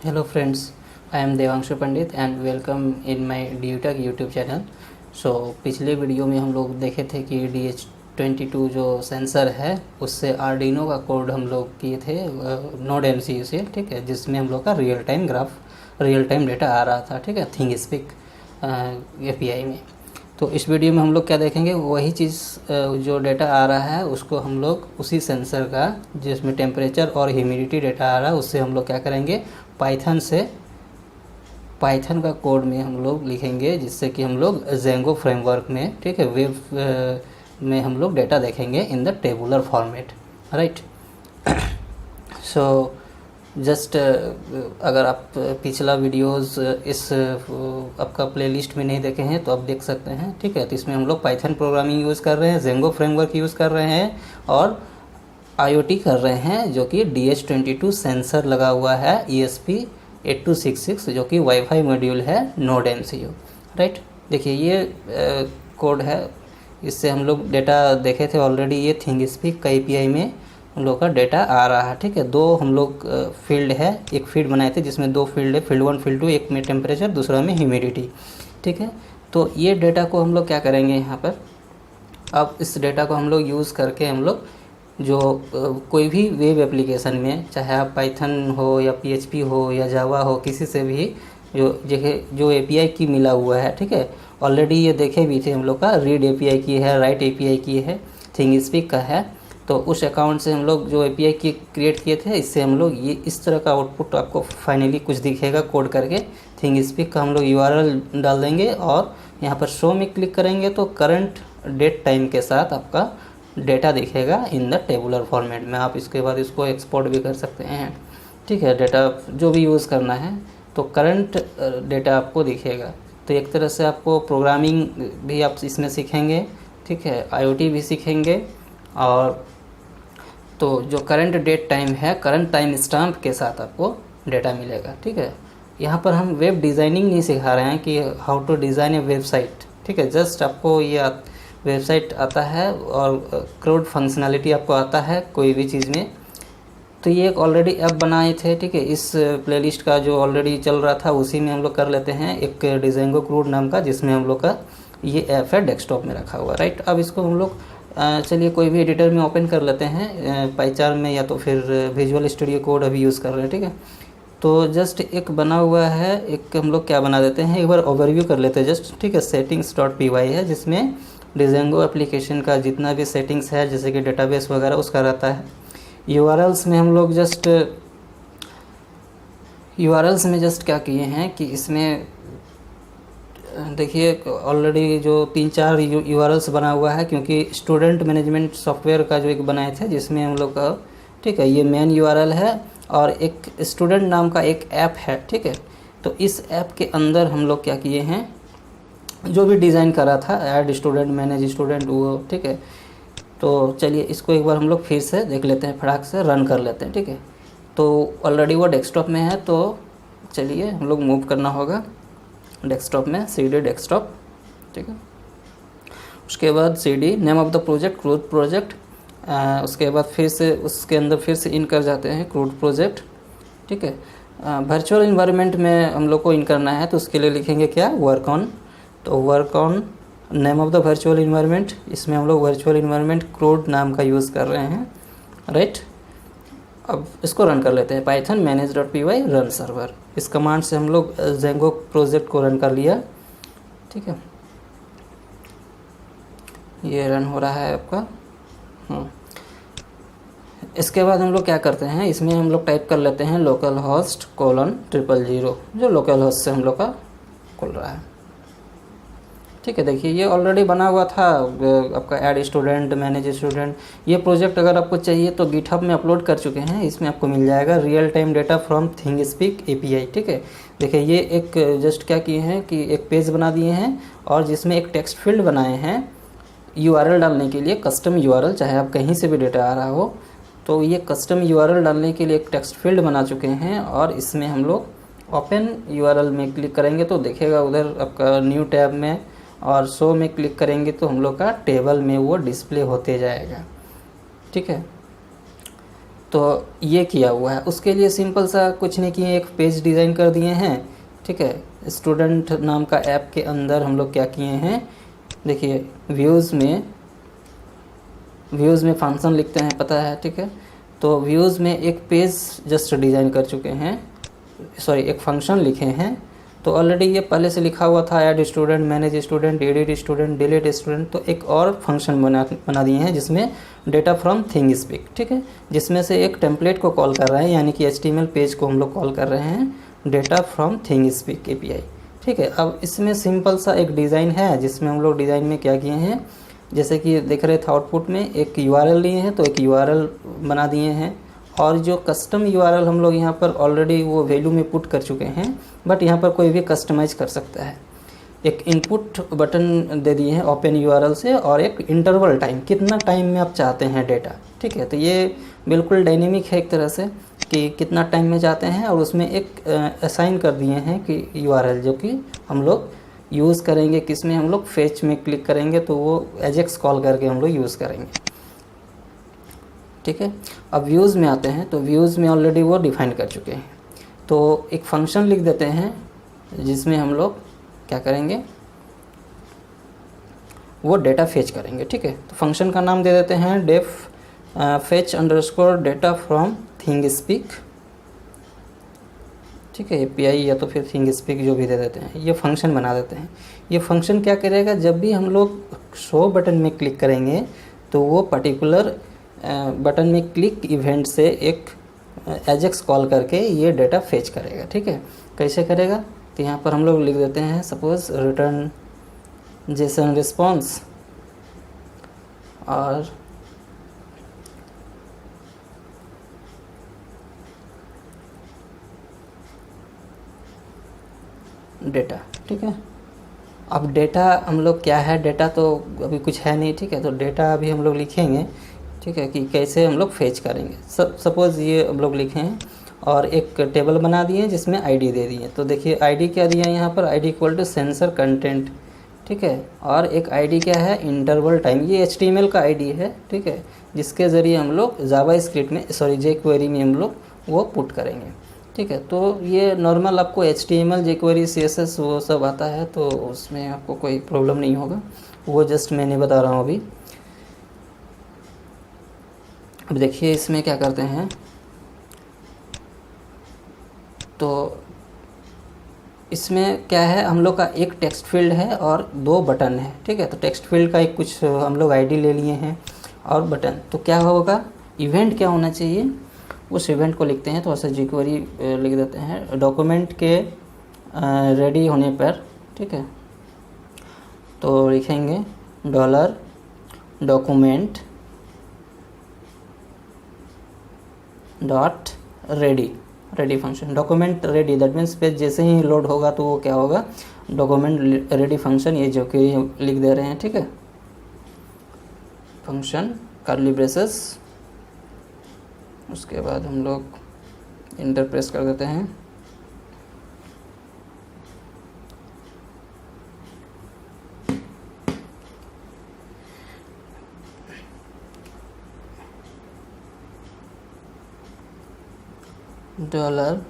Hello friends, I am Devanshu Pandit and welcome in my DUTech YouTube channel. पिछले video में हम लोग देखे थे कि DH22 जो सेंसर है उससे आर्डिनो का कोड हम लोग किए थे नोड MCU से, ठीक है, जिसमें हम लोग का रियल टाइम डेटा आ रहा था, ठीक है, थिंगस्पीक API में। तो इस वीडियो में हम लोग क्या देखेंगे, वही चीज़ जो डेटा आ रहा है उसको हम लोग उसी सेंसर का जिसमें टेम्परेचर और ह्यूमिडिटी डेटा आ रहा है उससे हम लोग क्या करेंगे, पाइथन का कोड में हम लोग लिखेंगे, जिससे कि हम लोग जेंगो फ्रेमवर्क में, ठीक है, वेब में हम लोग डेटा देखेंगे in the tabular format, right. So just अगर आप पिछला वीडियोस इस आपका प्लेलिस्ट में नहीं देखे हैं तो आप देख सकते हैं, ठीक है। तो इसमें हम लोग पाइथन प्रोग्रामिंग यूज़ कर रहे हैं, जेंगो फ्रेमवर्क यूज़ कर रहे हैं और IoT कर रहे हैं, जो कि DH22 सेंसर लगा हुआ है ESP8266 जो कि वाईफाई मॉड्यूल है नोड MCU, राइट। देखिए ये कोड है, इससे हम लोग डेटा देखे थे ऑलरेडी। ये थिंगस्पीक का API में हम लोग का डेटा आ रहा है, ठीक है। दो हम लोग फील्ड है, एक फील्ड बनाए थे जिसमें दो फील्ड है, फील्ड 1 फील्ड 2, एक में टेम्परेचर दूसरा में ह्यूमिडिटी, ठीक है। तो ये डेटा को हम लोग क्या करेंगे यहाँ पर, अब इस डेटा को हम लोग यूज़ करके हम लोग जो कोई भी वेब एप्लीकेशन में, चाहे आप पाइथन हो या PHP हो या जावा हो, किसी से भी जो API की मिला हुआ है, ठीक है। ऑलरेडी ये देखे भी थे हम लोग का रीड API की है, राइट API की है, थिंगस्पीक का है। तो उस अकाउंट से हम लोग जो API की क्रिएट किए थे, इससे हम लोग ये इस तरह का आउटपुट आपको फाइनली कुछ दिखेगा कोड करके। थिंगस्पीक का हम लोग URL डाल देंगे और यहाँ पर शो में क्लिक करेंगे तो करंट डेट टाइम के साथ आपका डेटा दिखेगा इन द टेबुलर फॉर्मेट में। आप इसके बाद इसको एक्सपोर्ट भी कर सकते हैं, ठीक है। डेटा जो भी यूज़ करना है तो करंट डेटा आपको दिखेगा। तो एक तरह से आपको प्रोग्रामिंग भी आप इसमें सीखेंगे, ठीक है, IoT भी सीखेंगे। और तो जो करंट डेट टाइम है, करंट टाइम स्टैम्प के साथ आपको डेटा मिलेगा, ठीक है। यहाँ पर हम वेब डिज़ाइनिंग नहीं सिखा रहे हैं कि how to design a website, ठीक है। जस्ट आपको ये वेबसाइट आता है और क्राउड फंक्शनैलिटी आपको आता है कोई भी चीज़ में। तो ये एक ऑलरेडी ऐप बनाए थे, ठीक है। इस प्लेलिस्ट का जो ऑलरेडी चल रहा था उसी में हम लोग कर लेते हैं एक डिज़ाइंगो क्रूड नाम का, जिसमें हम लोग का ये ऐप है डेस्कटॉप में रखा हुआ, राइट। अब इसको हम लोग चलिए कोई भी एडिटर में ओपन कर लेते हैं, पाइचार्म में या तो फिर विजुअल स्टूडियो कोड अभी यूज़ कर रहे हैं, ठीक है। तो जस्ट एक बना हुआ है, एक हम लोग क्या बना देते हैं, एक बार ओवरव्यू कर लेते हैं जस्ट, ठीक है। settings.py है जिसमें डिज़ाइंगो एप्लीकेशन का जितना भी सेटिंग्स है, जैसे कि डेटाबेस वगैरह, उसका रहता है। URLs में हम लोग जस्ट क्या किए हैं कि इसमें देखिए ऑलरेडी जो 3-4 URLs बना हुआ है, क्योंकि स्टूडेंट मैनेजमेंट सॉफ्टवेयर का जो एक बनाए थे जिसमें हम लोग का, ठीक है, ये मेन URL है और एक स्टूडेंट नाम का एक ऐप है, ठीक है। तो इस ऐप के अंदर हम लोग क्या किए हैं, जो भी डिज़ाइन करा था, ऐड स्टूडेंट, मैनेज स्टूडेंट, वो, ठीक है। तो चलिए इसको एक बार हम लोग फिर से देख लेते हैं, फटाक से रन कर लेते हैं, ठीक है। तो ऑलरेडी वो डेस्कटॉप में है, तो चलिए हम लोग मूव करना होगा डेस्कटॉप में, CD डेस्कटॉप, ठीक है। उसके बाद CD name of the project crude project, उसके बाद फिर से उसके अंदर फिर से इन कर जाते हैं क्रूड प्रोजेक्ट, ठीक है। वर्चुअल इन्वायरमेंट में हम लोग को इन करना है, तो उसके लिए लिखेंगे क्या, वर्क ऑन। तो work on name of the virtual environment, इसमें हम लोग वर्चुअल इन्वायरमेंट क्रूड नाम का यूज़ कर रहे हैं, राइट। अब इसको रन कर लेते हैं, पाइथन manage.py रन सर्वर, इस कमांड से हम लोग जेंगो प्रोजेक्ट को रन कर लिया, ठीक है। ये रन हो रहा है आपका। इसके बाद हम लोग क्या करते हैं, इसमें हम लोग टाइप कर लेते हैं localhost:000, जो लोकल होस्ट से हम लोग का खुल रहा है, ठीक है। देखिए ये ऑलरेडी बना हुआ था आपका ऐड स्टूडेंट, मैनेज स्टूडेंट। ये प्रोजेक्ट अगर आपको चाहिए तो गिटहब में अपलोड कर चुके हैं, इसमें आपको मिल जाएगा real time data from ThingSpeak API, ठीक है। देखिए ये एक जस्ट क्या किए हैं कि एक पेज बना दिए हैं और जिसमें एक टेक्स्ट फील्ड बनाए हैं URL डालने के लिए, कस्टम URL, चाहे आप कहीं से भी डेटा आ रहा हो। तो ये कस्टम URL डालने के लिए एक टेक्स्ट फील्ड बना चुके हैं और इसमें हम लोग ओपन URL में क्लिक करेंगे तो देखेगा उधर आपका न्यू टैब में, और शो में क्लिक करेंगे तो हम लोग का टेबल में वो डिस्प्ले होते जाएगा, ठीक है। तो ये किया हुआ है। उसके लिए सिंपल सा कुछ नहीं किए, एक पेज डिज़ाइन कर दिए हैं, ठीक है। स्टूडेंट नाम का ऐप के अंदर हम लोग क्या किए हैं, देखिए व्यूज़ में फंक्शन लिखते हैं, पता है, ठीक है। तो व्यूज़ में एक पेज जस्ट डिज़ाइन कर चुके हैं, सॉरी एक फंक्शन लिखे हैं। तो ऑलरेडी ये पहले से लिखा हुआ था, add student, manage student, edit student, delete student. तो एक और फंक्शन बना दिए हैं जिसमें डेटा फ्रॉम थिंग स्पीक, ठीक है, जिसमें से एक टेम्पलेट को कॉल कर रहे हैं, यानी कि HTML पेज को हम लोग कॉल कर रहे हैं data from thing speak API, ठीक है। अब इसमें सिंपल सा एक डिज़ाइन है जिसमें हम लोग डिज़ाइन में क्या किए हैं, जैसे कि देख रहे थे आउटपुट में एक URL लिए हैं, तो एक URL बना दिए हैं। और जो कस्टम URL हम लोग यहाँ पर ऑलरेडी वो वैल्यू में पुट कर चुके हैं, बट यहाँ पर कोई भी कस्टमाइज़ कर सकता है। एक इनपुट बटन दे दिए हैं ओपन URL से, और एक इंटरवल टाइम, कितना टाइम में आप चाहते हैं डेटा, ठीक है। तो ये बिल्कुल डायनेमिक है एक तरह से कि कितना टाइम में चाहते हैं, और उसमें एक असाइन कर दिए हैं कि URL जो कि हम लोग यूज़ करेंगे किसमें, हम लोग फेच में क्लिक करेंगे तो वो एजेक्स कॉल करके हम लोग यूज़ करेंगे, ठीक है। अब व्यूज़ में आते हैं, तो व्यूज़ में ऑलरेडी वो डिफाइन कर चुके हैं। तो एक फंक्शन लिख देते हैं जिसमें हम लोग क्या करेंगे, वो डेटा फेच करेंगे, ठीक है। तो फंक्शन का नाम दे देते हैं def fetch underscore data from thing speak, ठीक है, API या तो फिर थिंग स्पीक जो भी दे देते हैं, ये फंक्शन बना देते हैं। ये फंक्शन क्या करेगा, जब भी हम लोग शो बटन में क्लिक करेंगे तो वो पर्टिकुलर बटन में क्लिक इवेंट से एक एजेक्स कॉल करके ये डेटा फेच करेगा, ठीक है। कैसे करेगा, तो यहाँ पर हम लोग लिख देते हैं सपोज रिटर्न जेसन रिस्पॉन्स, और डेटा, ठीक है। अब डेटा हम लोग क्या है, डेटा तो अभी कुछ है नहीं, ठीक है। तो डेटा अभी हम लोग लिखेंगे, ठीक है, कि कैसे हम लोग फेच करेंगे। सपोज़ ये हम लोग लिखे हैं और एक टेबल बना दिए जिसमें ID दे दिए। तो देखिए ID क्या दिया है यहाँ पर, ID equal to sensor content, ठीक है। और एक ID क्या है, इंटरवल टाइम, ये HTML का ID है, ठीक है, जिसके ज़रिए हम लोग जावा स्क्रिप्ट में, सॉरी jQuery में हम लोग वो पुट करेंगे, ठीक है। तो ये नॉर्मल आपको HTML jQuery CSS वो सब आता है, तो उसमें आपको कोई प्रॉब्लम नहीं होगा, वो जस्ट मैंने बता रहा हूँ अभी। अब देखिए इसमें क्या करते हैं, तो इसमें क्या है, हम लोग का एक टेक्स्ट फील्ड है और 2 बटन है, ठीक है। तो टेक्स्ट फील्ड का एक कुछ हम लोग ID ले लिए हैं और बटन, तो क्या होगा, इवेंट क्या होना चाहिए, उस इवेंट को लिखते हैं। तो ऐसे jQuery लिख देते हैं डॉक्यूमेंट के रेडी होने पर, ठीक है। तो लिखेंगे $document dot ready function, document ready, that means page जैसे ही लोड होगा तो वो क्या होगा, डॉक्यूमेंट रेडी फंक्शन, ये जो कि लिख दे रहे हैं, ठीक है। फंक्शन कर्ली ब्रेसेस, उसके बाद हम लोग इंटर प्रेस कर देते हैं। डॉलर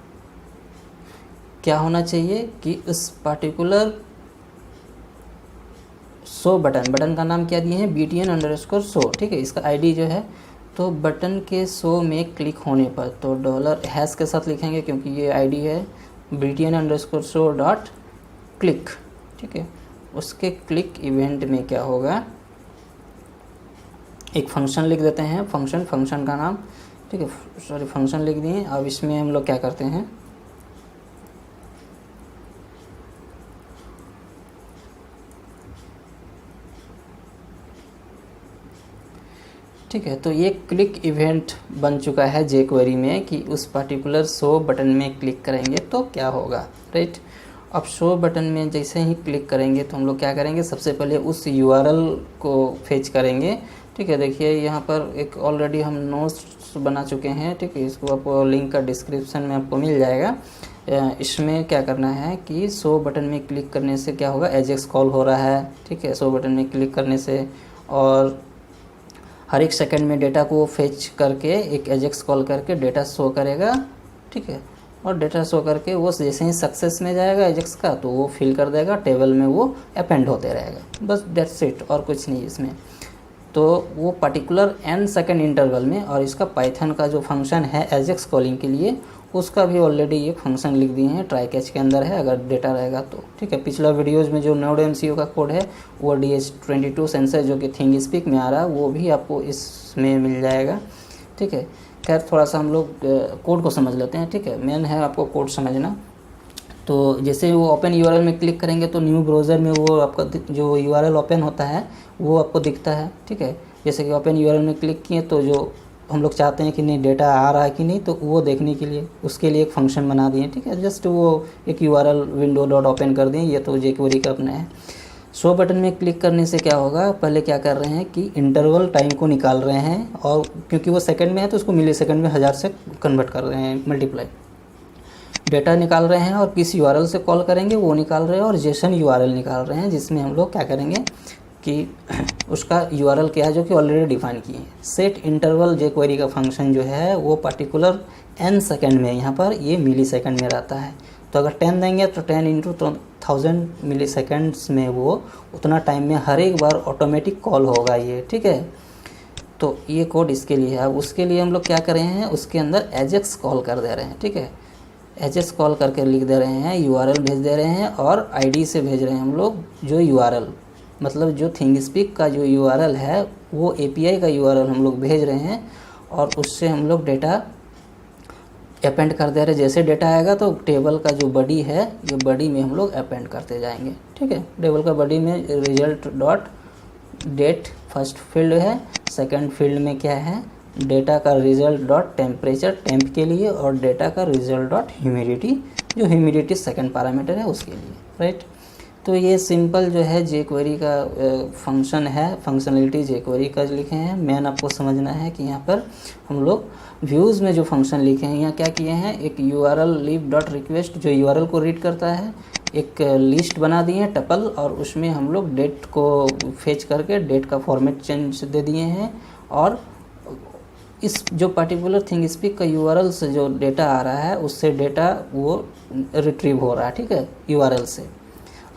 क्या होना चाहिए कि उस पार्टिकुलर शो बटन का नाम क्या दिए हैं, BTN_शो, ठीक है। इसका ID जो है, तो बटन के शो में क्लिक होने पर तो $हैश के साथ लिखेंगे क्योंकि ये ID है, BTN_शो डॉट क्लिक, ठीक है। उसके क्लिक इवेंट में क्या होगा, एक फंक्शन लिख देते हैं, फंक्शन का नाम, ठीक है, सॉरी फंक्शन लिख दिए। अब इसमें हम लोग क्या करते हैं, ठीक है। तो ये क्लिक इवेंट बन चुका है jQuery में कि उस पर्टिकुलर शो बटन में क्लिक करेंगे तो क्या होगा, राइट। अब शो बटन में जैसे ही क्लिक करेंगे तो हम लोग क्या करेंगे, सबसे पहले उस URL को फेच करेंगे, ठीक है। देखिए यहाँ पर एक ऑलरेडी हम नोट्स बना चुके हैं, ठीक है। इसको आपको लिंक का डिस्क्रिप्शन में आपको मिल जाएगा। इसमें क्या करना है कि शो बटन में क्लिक करने से क्या होगा, एजेक्स कॉल हो रहा है, ठीक है, शो बटन में क्लिक करने से। और हर एक सेकंड में डेटा को फेच करके एक एजेक्स कॉल करके डेटा शो करेगा, ठीक है। और डेटा शो करके वो जैसे ही सक्सेस में जाएगा एजेक्स का तो वो फिल कर देगा, टेबल में वो अपेंड होते रहेगा, बस डेट्स इट, और कुछ नहीं इसमें। तो वो पर्टिकुलर n सेकेंड इंटरवल में, और इसका पाइथन का जो फंक्शन है एजेक्स कॉलिंग के लिए उसका भी ऑलरेडी ये फंक्शन लिख दिए हैं, ट्राई कैच के अंदर है अगर डेटा रहेगा तो, ठीक है। पिछला वीडियोज़ में जो नोड MCU का कोड है वो DS22 सेंसर जो कि थिंग स्पीक में आ रहा है वो भी आपको इसमें मिल जाएगा, ठीक है। खैर थोड़ा सा हम लोग कोड को समझ लेते हैं, ठीक है। मेन है आपको कोड समझना। तो जैसे वो ओपन URL में क्लिक करेंगे तो न्यू ब्राउज़र में वो आपका जो URL ओपन होता है वो आपको दिखता है, ठीक है। जैसे कि ओपन URL में क्लिक किए तो जो हम लोग चाहते हैं कि नहीं डेटा आ रहा है कि नहीं, तो वो देखने के लिए उसके लिए एक फंक्शन बना दिए, ठीक है। जस्ट वो एक URL विंडो डॉट ओपन कर दें, ये तो jQuery का अपना है। शो बटन में क्लिक करने से क्या होगा, पहले क्या कर रहे हैं कि इंटरवल टाइम को निकाल रहे हैं, और क्योंकि वो सेकंड में है तो उसको मिली सेकंड में 1000 से कन्वर्ट कर रहे हैं, मल्टीप्लाई डेटा निकाल रहे हैं। और किस URL से कॉल करेंगे वो निकाल रहे हैं, और जेसन URL निकाल रहे हैं जिसमें हम लोग क्या करेंगे कि उसका URL क्या है जो कि ऑलरेडी डिफाइन किए हैं। सेट इंटरवल jQuery का फंक्शन जो है वो पर्टिकुलर n सेकंड में, यहाँ पर ये मिली सेकंड में रहता है। तो अगर 10 देंगे तो 10 इंटू 1000 मिली सेकेंड्स में वो उतना टाइम में हर एक बार ऑटोमेटिक कॉल होगा ये, ठीक है। तो ये कोड इसके लिए है। अब उसके लिए हम लोग क्या कर रहे हैं, उसके अंदर एजेक्स कॉल कर दे रहे हैं, ठीक है। एजेक्स कॉल करके लिख दे रहे हैं, URL भेज दे रहे हैं, और ID से भेज रहे हैं हम लोग जो URL, मतलब जो थिंगस्पीक का जो URL है वो API का URL हम लोग भेज रहे हैं, और उससे हम लोग डेटा अपेंड कर दे रहे हैं। जैसे डेटा आएगा तो टेबल का जो बॉडी है ये बॉडी में हम लोग अपेंड करते जाएंगे, ठीक है। टेबल का बॉडी में result dot date first field है, सेकंड फील्ड में क्या है डेटा का रिजल्ट डॉट टेम्परेचर टेम्प के लिए, और डेटा का रिजल्ट डॉट ह्यूमिडिटी जो ह्यूमिडिटी सेकंड पैरामीटर है उसके लिए, राइट। तो ये सिंपल जो है jQuery का फंक्शन है, फंक्शनलिटी jQuery का लिखे हैं। मेन आपको समझना है कि यहाँ पर हम लोग व्यूज़ में जो फंक्शन लिखे हैं, यहाँ क्या किए हैं, एक URL लीव डॉट रिक्वेस्ट जो URL को रीड करता है, एक लिस्ट बना दिए हैं टपल, और उसमें हम लोग डेट को फेच करके डेट का फॉर्मेट चेंज दे दिए हैं, और इस जो पर्टिकुलर थिंगस्पीक का URL से जो डेटा आ रहा है उससे डेटा वो रिट्रीव हो रहा है, ठीक है, URL से।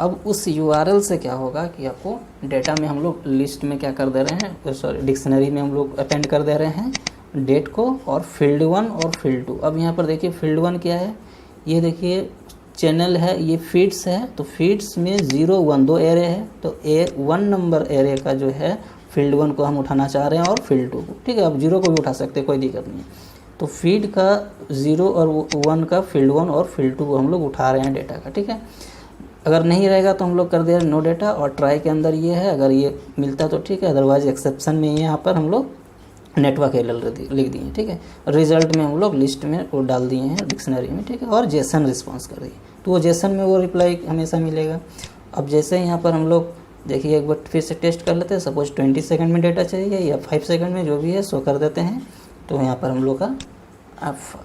अब उस URL से क्या होगा कि आपको डेटा में हम लोग लिस्ट में क्या कर दे रहे हैं, सॉरी डिक्शनरी में हम लोग अपेंड कर दे रहे हैं डेट को, और फील्ड 1 और फील्ड 2। अब यहाँ पर देखिए फील्ड 1 क्या है, ये देखिए चैनल है, ये फीड्स है, तो फीड्स में 0 1 2 एरे है, तो 1 नंबर एरे का जो है फील्ड 1 को हम उठाना चाह रहे हैं, और फील्ड 2 को, ठीक है। अब 0 को भी उठा सकते हैं, कोई दिक्कत नहीं। तो फीड का 0 और 1 का फील्ड 1 और फील्ड 2 को हम लोग उठा रहे हैं डेटा का, ठीक है। अगर नहीं रहेगा तो हम लोग कर दे रहे नो डेटा, और ट्राई के अंदर ये है, अगर ये मिलता तो ठीक है, अदरवाइज एक्सेप्शन में यहाँ पर हम लोग नेटवर्क एरर लिख दिए, ठीक है। रिजल्ट में हम लोग लिस्ट में वो डाल दिए हैं डिक्शनरी में, ठीक है, और जेसन रिस्पॉन्स कर दिए, तो वो जेसन में वो रिप्लाई हमेशा मिलेगा। अब जैसे यहाँ पर हम लोग देखिए एक बार फिर से टेस्ट कर लेते हैं, सपोज 20 सेकंड में डेटा चाहिए या 5 सेकंड में, जो भी है सो कर देते हैं। तो यहाँ पर हम लोग का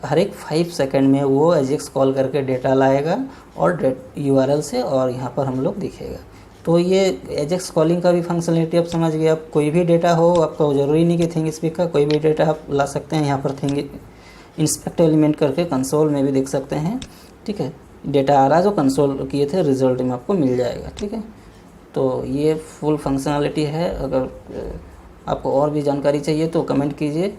हर एक 5 सेकंड में वो एजेक्स कॉल करके डेटा लाएगा और URL से, और यहाँ पर हम लोग दिखेगा। तो ये एजेक्स कॉलिंग का भी फंक्शनलिटी आप समझ गए। आप कोई भी डेटा हो, आपका ज़रूरी नहीं कि थिंगस्पीक का, कोई भी डेटा आप ला सकते हैं। यहाँ पर थिंग इंस्पेक्ट एलिमेंट करके कंसोल में भी देख सकते हैं, ठीक है। डेटा आ रहा है जो कंसोल किए थे रिजल्ट में आपको मिल जाएगा, ठीक है। तो ये फुल फंक्शनलिटी है। अगर आपको और भी जानकारी चाहिए तो कमेंट कीजिए।